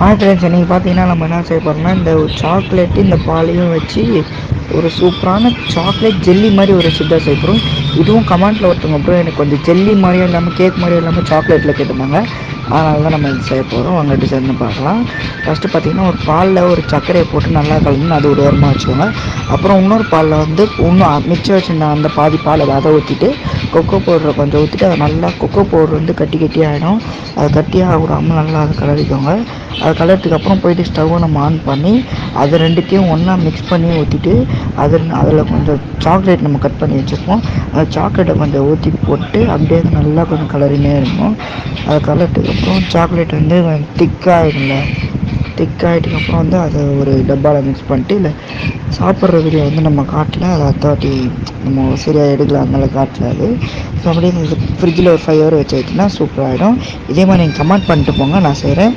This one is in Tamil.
ஃப்ரெண்ட்ஸ் இன்றைக்கி பார்த்தீங்கன்னா நம்ம என்ன செய்ய போகிறோம்னா இந்த சாக்லேட்டு இந்த பாலையும் வச்சு ஒரு சூப்பரான சாக்லேட் ஜெல்லி மாதிரி ஒரு ரெசிபியாக செய்ய போகிறோம். இதுவும் கமெண்ட்டில் ஒருத்தவங்க அப்புறம் எனக்கு கொஞ்சம் ஜெல்லி மாதிரியும் இல்லாமல் கேக் மாதிரியும் இல்லாமல் சாக்லேட்டில் கேட்டிருந்தாங்க. அதனால தான் நம்ம இது செய்ய போகிறோம். வாங்க டிசைன்னு பார்க்கலாம். ஃபஸ்ட்டு பார்த்திங்கன்னா ஒரு பாலில் ஒரு சர்க்கரையை போட்டு நல்லா கலந்து அது ஒரு ஓரமாக வச்சுக்கோங்க. அப்புறம் இன்னொரு பாலில் வந்து இன்னும் மிச்சம் வச்சுருந்த அந்த பாதி பால் அதை ஊற்றிட்டு கொக்கோ பவுடரை கொஞ்சம் ஊற்றிட்டு அதை நல்லா கொக்கோ பவுடர் வந்து கட்டி ஆகிடும். அது கட்டியாக விடாமல் நல்லா அதை கலரிக்கோங்க. அது கலர்றதுக்கு அப்புறம் போய்ட்டு ஸ்டவ்வை நம்ம ஆன் பண்ணி அது ரெண்டுத்தையும் ஒன்றா மிக்ஸ் பண்ணி ஊற்றிட்டு அதில் கொஞ்சம் சாக்லேட் நம்ம கட் பண்ணி வச்சுருப்போம். அந்த சாக்லேட்டை கொஞ்சம் ஊற்றி போட்டு அப்படியே நல்லா கொஞ்சம் கலரினே இருக்கும். அதை கலர்றதுக்கப்புறம் சாக்லேட் வந்து திக்காகிட்டுக்கப்புறம் வந்து அதை ஒரு டப்பாவில் மிக்ஸ் பண்ணிட்டு இல்லை சாப்பிட்ற வீடியோ வந்து நம்ம காட்டல, அதை அத்தாட்டி நம்ம சரியாக எடுக்கலாம், அதனால காட்டல அது. ஸோ அப்படியே ஃப்ரிட்ஜில் ஒரு 5 hour வச்சு வைக்கினா சூப்பராகிடும். இதே மாதிரி நீங்கள் கமெண்ட் பண்ணிட்டு போங்க, நான் செய்கிறேன்.